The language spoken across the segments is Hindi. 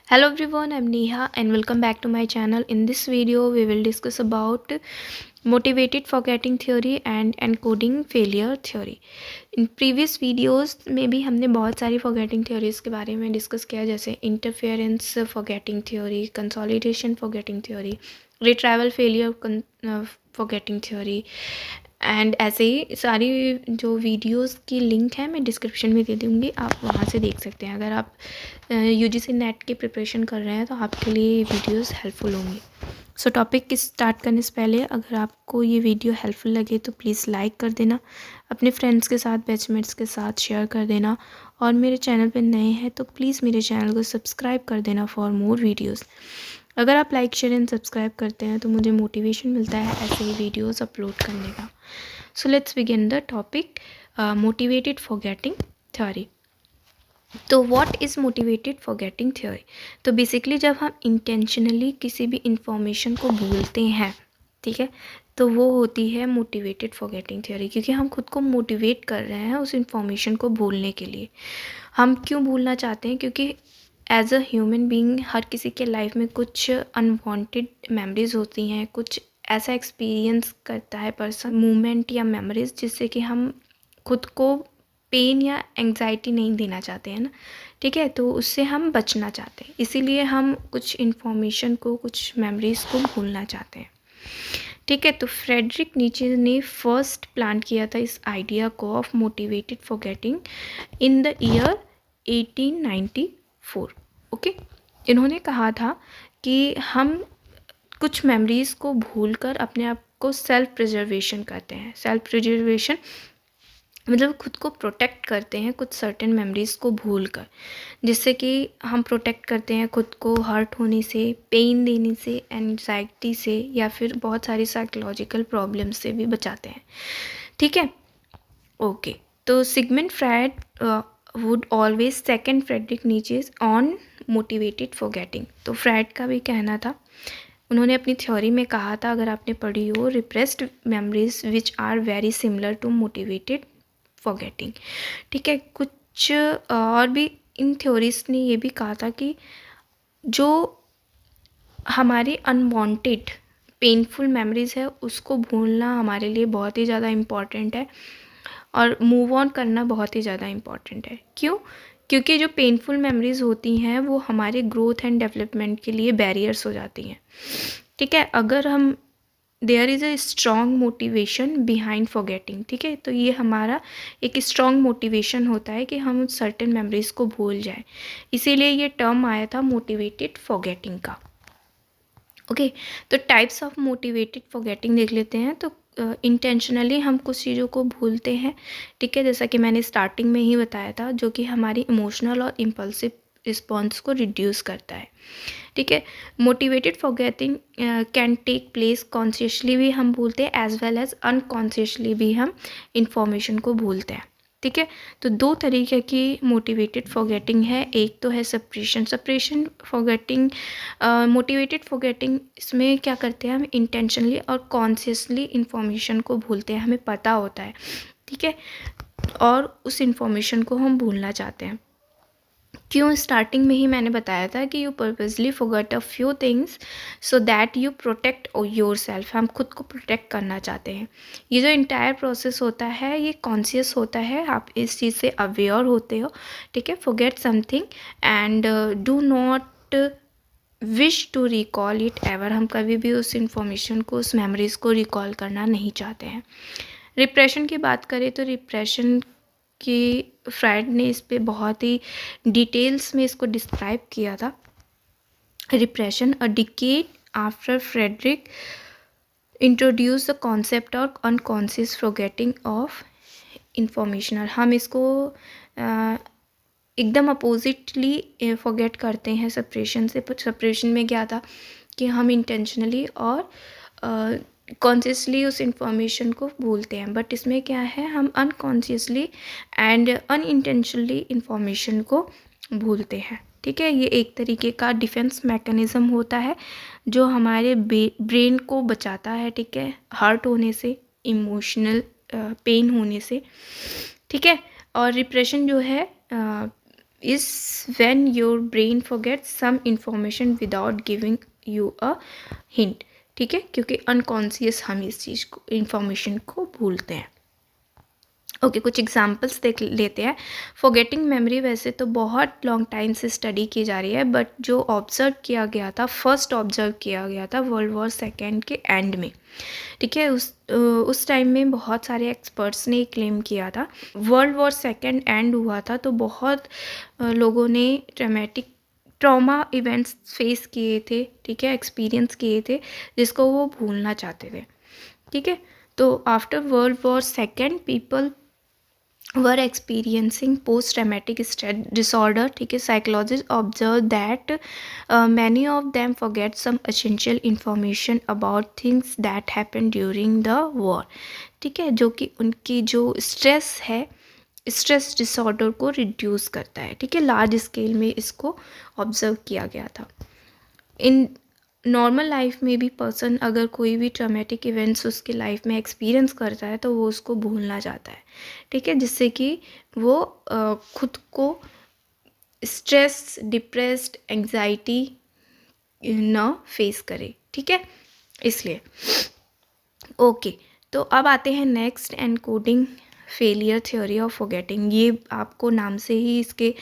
Hello everyone, I'm Neha and welcome back to my channel. In this video, we will discuss about motivated forgetting theory and encoding failure theory. In previous videos में भी हमने बहुत सारी forgetting theories के बारे में डिस्कस किया, जैसे interference forgetting theory, consolidation forgetting theory, retrieval failure forgetting theory and ऐसे ही सारी जो वीडियोस की लिंक है मैं डिस्क्रिप्शन में दे दूँगी, आप वहाँ से देख सकते हैं। अगर आप यूजीसी नेट की प्रिपरेशन कर रहे हैं तो आपके लिए ये वीडियोस हेल्पफुल होंगी। सो टॉपिक की स्टार्ट करने से पहले अगर आपको ये वीडियो हेल्पफुल लगे तो प्लीज़ लाइक कर देना, अपने फ्रेंड्स के साथ, बैचमेट्स के साथ शेयर कर देना, और मेरे चैनल पर नए हैं तो प्लीज़ मेरे चैनल को सब्सक्राइब कर देना फॉर मोर वीडियोज़। अगर आप लाइक शेयर एंड सब्सक्राइब करते हैं तो मुझे मोटिवेशन मिलता है ऐसे ही वीडियोस अपलोड करने का। So let's begin the topic motivated forgetting theory. तो what is motivated forgetting theory? तो बेसिकली जब हम इंटेंशनली किसी भी इंफॉर्मेशन को भूलते हैं, ठीक है, तो वो होती है मोटिवेटेड फॉरगेटिंग थ्योरी, क्योंकि हम खुद को मोटिवेट कर रहे हैं उस इंफॉर्मेशन को भूलने के लिए। हम क्यों भूलना चाहते हैं? क्योंकि एज अ ह्यूमन बीइंग हर किसी के लाइफ में कुछ अनवांटेड मेमोरीज होती हैं, कुछ ऐसा एक्सपीरियंस करता है पर्सन, मोमेंट या मेमोरीज, जिससे कि हम खुद को पेन या एंग्जाइटी नहीं देना चाहते हैं ना, ठीक है, तो उससे हम बचना चाहते हैं, इसीलिए हम कुछ इन्फॉर्मेशन को, कुछ मेमोरीज को भूलना चाहते हैं, ठीक है। तो फ्रेडरिक नीचे ने फर्स्ट प्लांट किया था इस आइडिया को of motivated forgetting in the year 1894। Okay, इन्होंने कहा था कि हम कुछ मेमोरीज़ को भूलकर अपने आप को सेल्फ प्रिजर्वेशन करते हैं। सेल्फ प्रिजर्वेशन मतलब खुद को प्रोटेक्ट करते हैं कुछ सर्टेन मेमोरीज़ को भूलकर, जिससे कि हम प्रोटेक्ट करते हैं खुद को हर्ट होने से, पेन देने से, एंजाइटी से, या फिर बहुत सारी साइकोलॉजिकल प्रॉब्लम से भी बचाते हैं, ठीक है। ओके, तो Sigmund Freud would always second Frederick Nietzsche on motivated forgetting. तो फ्रायड का भी कहना था, उन्होंने अपनी थ्योरी में कहा था, अगर आपने पढ़ी हो, repressed memories which are very similar to motivated forgetting, ठीक है। कुछ और भी इन थ्योरीज ने ये भी कहा था कि जो हमारी अनवांटेड पेनफुल मेमोरीज है उसको भूलना हमारे लिए बहुत ही ज़्यादा इम्पॉर्टेंट है, और मूव ऑन करना बहुत ही ज़्यादा इम्पॉर्टेंट है। क्यों? क्योंकि जो पेनफुल मेमोरीज होती हैं वो हमारे ग्रोथ एंड डेवलपमेंट के लिए बैरियर्स हो जाती हैं, ठीक है। अगर हम there is a strong motivation behind forgetting, ठीक है, तो ये हमारा एक स्ट्रॉन्ग मोटिवेशन होता है कि हम सर्टेन मेमोरीज को भूल जाएं, इसीलिए ये टर्म आया था मोटिवेटेड फॉरगेटिंग का। ओके, तो टाइप्स ऑफ मोटिवेटेड फॉरगेटिंग देख लेते हैं। तो इंटेंशनली हम कुछ चीज़ों को भूलते हैं, ठीक है, जैसा कि मैंने स्टार्टिंग में ही बताया था, जो कि हमारी इमोशनल और इम्पल्सिव रिस्पॉन्स को रिड्यूस करता है, ठीक है। Motivated forgetting can take place consciously भी हम भूलते हैं, एज वेल एज अनकॉन्शियसली भी हम इंफॉर्मेशन को भूलते हैं, ठीक है। तो दो तरीके की मोटिवेटेड फॉरगेटिंग है, एक तो है सप्रेशन फॉरगेटिंग। मोटिवेटेड फॉरगेटिंग, इसमें क्या करते हैं, हम इंटेंशनली और कॉन्शियसली इंफॉर्मेशन को भूलते हैं, हमें पता होता है, ठीक है, और उस इंफॉर्मेशन को हम भूलना चाहते हैं। क्यों? स्टार्टिंग में ही मैंने बताया था कि you purposely forget a few things so that you protect your self. हम खुद को प्रोटेक्ट करना चाहते हैं। ये जो इंटायर प्रोसेस होता है ये कॉन्शियस होता है, आप इस चीज़ से अवेयर होते हो, ठीक है। Forget something and do not wish to recall it ever. हम कभी भी उस इंफॉर्मेशन को, उस मेमोरीज़ को रिकॉल करना नहीं चाहते हैं। रिप्रेशन की बात करें तो रिप्रेशन कि फ्रायड ने इस पे बहुत ही डिटेल्स में इसको डिस्क्राइब किया था। Repression, a decade after Frederick introduce the concept of unconscious forgetting of informational. हम इसको एकदम अपोजिटली फॉरगेट करते हैं सप्रेशन से। सप्रेशन में क्या था कि हम इंटेंशनली और कॉन्शियसली उस इंफॉर्मेशन को भूलते हैं, बट इसमें क्या है, हम अनकॉन्शियसली एंड अनइंटेंशनली इंफॉर्मेशन को भूलते हैं, ठीक है। ये एक तरीके का डिफेंस मैकेनिज़्म होता है जो हमारे ब्रेन को बचाता है, ठीक है, हर्ट होने से, इमोशनल पेन होने से, ठीक है। और रिप्रेशन जो है is when your brain forgets some information without giving you a hint, ठीक है, क्योंकि अनकॉन्शियस हम इस चीज़ को, इंफॉर्मेशन को भूलते हैं। ओके, कुछ एग्जांपल्स देख लेते हैं। फॉरगेटिंग मेमोरी वैसे तो बहुत लॉन्ग टाइम से स्टडी की जा रही है, बट जो ऑब्जर्व किया गया था, फर्स्ट ऑब्जर्व किया गया था वर्ल्ड वॉर सेकेंड के एंड में, ठीक है। उस टाइम में बहुत सारे एक्सपर्ट्स ने क्लेम किया था। वर्ल्ड वॉर सेकेंड एंड हुआ था तो बहुत लोगों ने ट्रॉमा इवेंट्स फेस किए थे, ठीक है, एक्सपीरियंस किए थे, जिसको वो भूलना चाहते थे, ठीक है। तो after world war second people were experiencing post traumatic stress disorder, ठीक है। psychologists observe that many of them forget some essential information about things that happened during the war, ठीक है, जो कि उनकी जो स्ट्रेस है, स्ट्रेस डिसऑर्डर को रिड्यूस करता है, ठीक है। लार्ज स्केल में इसको ऑब्जर्व किया गया था। इन नॉर्मल लाइफ में भी पर्सन अगर कोई भी ट्रॉमेटिक इवेंट्स उसके लाइफ में एक्सपीरियंस करता है तो वो उसको भूलना चाहता है, ठीक है, जिससे कि वो खुद को स्ट्रेस, डिप्रेस्ड, एंग्जाइटी न फेस करे, ठीक है, इसलिए। ओके, तो अब आते हैं next, encoding failure theory of forgetting. ये आपको नाम से ही इसके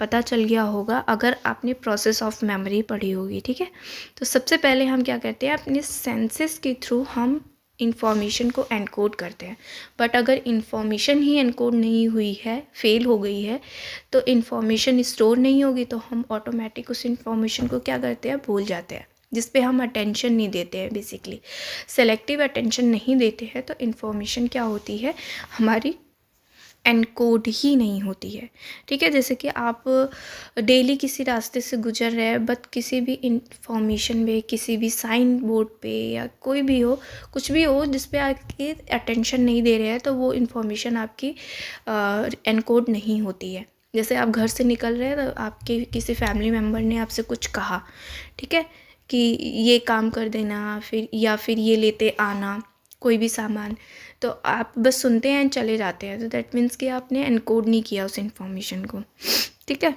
पता चल गया होगा अगर आपने प्रोसेस ऑफ मेमोरी पढ़ी होगी, ठीक है। तो सबसे पहले हम क्या करते हैं, अपने सेंसेस के थ्रू हम इंफॉर्मेशन को एनकोड करते हैं, बट अगर इंफॉर्मेशन ही एनकोड नहीं हुई है, फेल हो गई है, तो इंफॉर्मेशन स्टोर नहीं होगी, तो हम ऑटोमेटिक उस इंफॉर्मेशन को क्या करते हैं, भूल जाते हैं, जिस पे हम अटेंशन नहीं देते हैं। बेसिकली सेलेक्टिव अटेंशन नहीं देते हैं तो इन्फॉर्मेशन क्या होती है, हमारी एनकोड ही नहीं होती है, ठीक है। जैसे कि आप डेली किसी रास्ते से गुजर रहे हैं, बट किसी भी इंफॉर्मेशन में, किसी भी साइन बोर्ड पे या कोई भी हो, कुछ भी हो जिस पे आपकी अटेंशन नहीं दे रहे हैं, तो वो इन्फॉर्मेशन आपकी एनकोड नहीं होती है। जैसे आप घर से निकल रहे हैं तो आपके किसी फैमिली मेम्बर ने आपसे कुछ कहा, ठीक है, कि ये काम कर देना, फिर ये लेते आना, कोई भी सामान, तो आप बस सुनते हैं, चले जाते हैं, तो दैट मीन्स कि आपने एनकोड नहीं किया उस इंफॉर्मेशन को, ठीक है।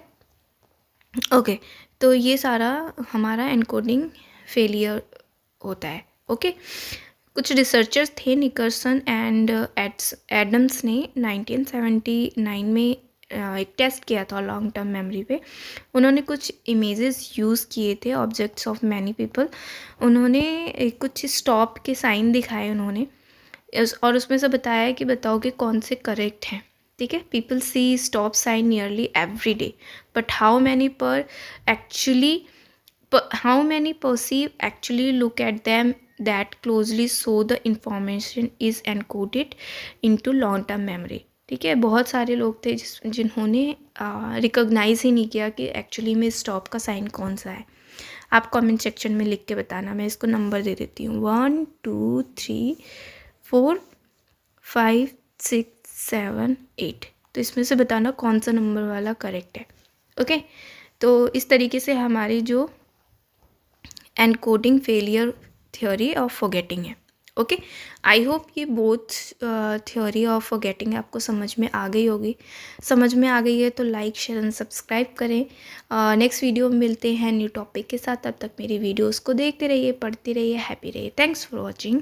ओके, तो ये सारा हमारा एनकोडिंग फेलियर होता है, ओके। कुछ रिसर्चर्स थे, निकर्सन एंड एडम्स ने 1979 में एक टेस्ट किया था लॉन्ग टर्म मेमोरी पे। उन्होंने कुछ इमेजेस यूज़ किए थे, ऑब्जेक्ट्स ऑफ मैनी पीपल। उन्होंने कुछ स्टॉप के साइन दिखाए उन्होंने, और उसमें से बताया कि बताओ कि कौन से करेक्ट हैं, ठीक है। People see stop sign nearly every day, but how many perceive actually look at them that closely, so the information is encoded into long term memory, ठीक है। बहुत सारे लोग थे जिन्होंने रिकॉग्नाइज ही नहीं किया कि एक्चुअली में स्टॉप का साइन कौन सा है। आप कमेंट सेक्शन में लिख के बताना, मैं इसको नंबर दे देती हूँ, 1 2 3 4 5 6 7 8। तो इसमें से बताना कौन सा नंबर वाला करेक्ट है, ओके। तो इस तरीके से हमारी जो encoding failure theory of forgetting है, ओके। आई होप ये बोथ थ्योरी ऑफ फॉरगेटिंग आपको समझ में आ गई होगी। समझ में आ गई है तो लाइक, शेयर एंड सब्सक्राइब करें। नेक्स्ट वीडियो में मिलते हैं न्यू टॉपिक के साथ। तब तक मेरी वीडियोस को देखते रहिए, पढ़ते रहिए, हैप्पी रहिए। Thanks for watching.